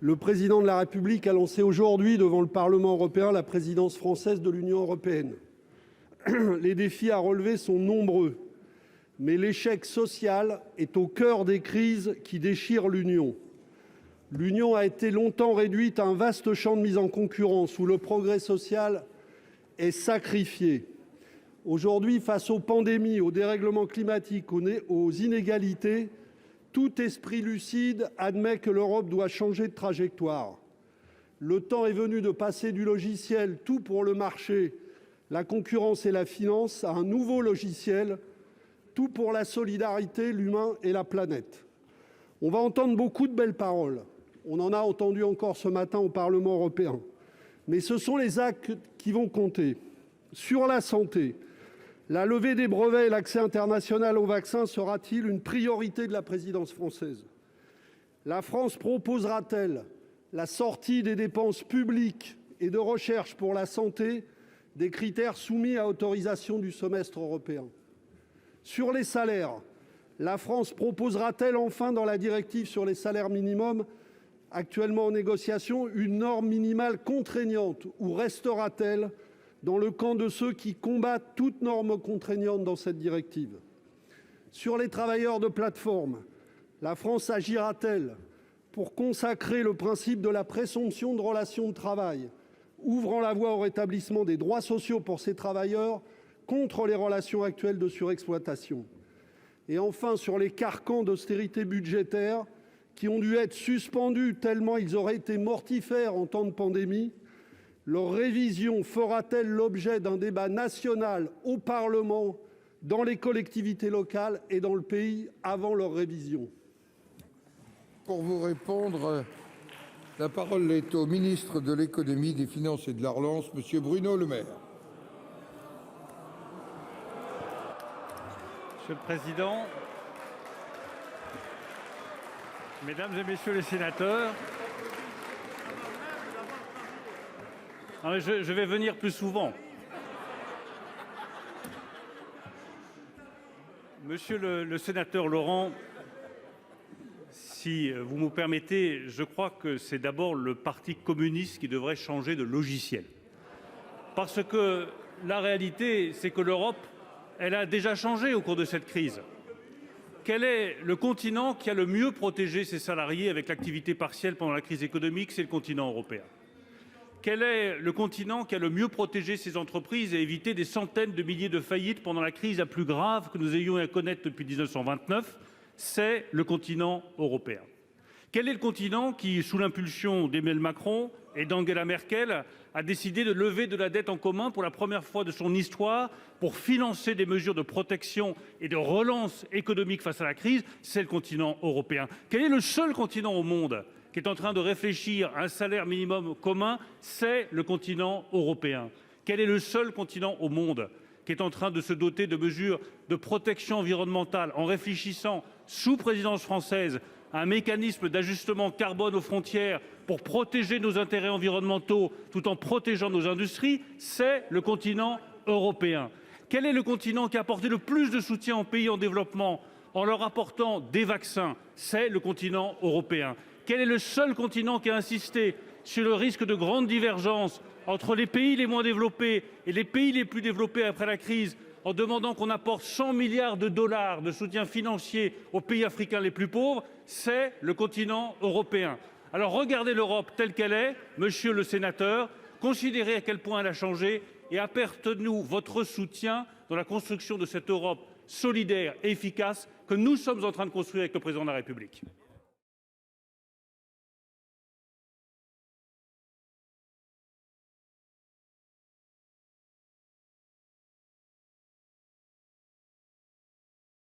Le président de la République a lancé aujourd'hui devant le Parlement européen la présidence française de l'Union européenne. Les défis à relever sont nombreux, mais l'échec social est au cœur des crises qui déchirent l'Union. L'Union a été longtemps réduite à un vaste champ de mise en concurrence où le progrès social est sacrifié. Aujourd'hui, face aux pandémies, aux dérèglements climatiques, aux inégalités, tout esprit lucide admet que l'Europe doit changer de trajectoire. Le temps est venu de passer du logiciel « tout pour le marché, la concurrence et la finance » à un nouveau logiciel « tout pour la solidarité, l'humain et la planète ». On va entendre beaucoup de belles paroles. On en a entendu encore ce matin au Parlement européen. Mais ce sont les actes qui vont compter. Sur la santé, la levée des brevets et l'accès international aux vaccins sera-t-il une priorité de la présidence française ? La France proposera-t-elle la sortie des dépenses publiques et de recherche pour la santé des critères soumis à autorisation du semestre européen ? Sur les salaires, la France proposera-t-elle enfin dans la directive sur les salaires minimums, actuellement en négociation, une norme minimale contraignante ou restera-t-elle dans le camp de ceux qui combattent toute norme contraignante dans cette directive ? Sur les travailleurs de plateforme, la France agira-t-elle pour consacrer le principe de la présomption de relation de travail, ouvrant la voie au rétablissement des droits sociaux pour ces travailleurs contre les relations actuelles de surexploitation ? Et enfin, sur les carcans d'austérité budgétaire qui ont dû être suspendus tellement ils auraient été mortifères en temps de pandémie, leur révision fera-t-elle l'objet d'un débat national au Parlement, dans les collectivités locales et dans le pays avant leur révision ? Pour vous répondre, la parole est au ministre de l'économie, des finances et de la relance, M. Bruno Le Maire. Monsieur le Président, Mesdames et Messieurs les sénateurs, je vais venir plus souvent. Monsieur le sénateur Laurent, si vous me permettez, je crois que c'est d'abord le Parti communiste qui devrait changer de logiciel. Parce que la réalité, c'est que l'Europe, elle a déjà changé au cours de cette crise. Quel est le continent qui a le mieux protégé ses salariés avec l'activité partielle pendant la crise économique? C'est le continent européen. Quel est le continent qui a le mieux protégé ses entreprises et évité des centaines de milliers de faillites pendant la crise la plus grave que nous ayons à connaître depuis 1929? C'est le continent européen. Quel est le continent qui, sous l'impulsion d'Emmanuel Macron et d'Angela Merkel, a décidé de lever de la dette en commun pour la première fois de son histoire pour financer des mesures de protection et de relance économique face à la crise? C'est le continent européen. Quel est le seul continent au monde qui est en train de réfléchir à un salaire minimum commun? C'est le continent européen. Quel est le seul continent au monde qui est en train de se doter de mesures de protection environnementale en réfléchissant, sous présidence française, à un mécanisme d'ajustement carbone aux frontières pour protéger nos intérêts environnementaux tout en protégeant nos industries? C'est le continent européen. Quel est le continent qui a apporté le plus de soutien aux pays en développement en leur apportant des vaccins? C'est le continent européen. Quel est le seul continent qui a insisté sur le risque de grandes divergences entre les pays les moins développés et les pays les plus développés après la crise, en demandant qu'on apporte 100 milliards de dollars de soutien financier aux pays africains les plus pauvres? C'est le continent européen. Alors regardez l'Europe telle qu'elle est, monsieur le sénateur, considérez à quel point elle a changé et apportez-nous votre soutien dans la construction de cette Europe solidaire et efficace que nous sommes en train de construire avec le président de la République.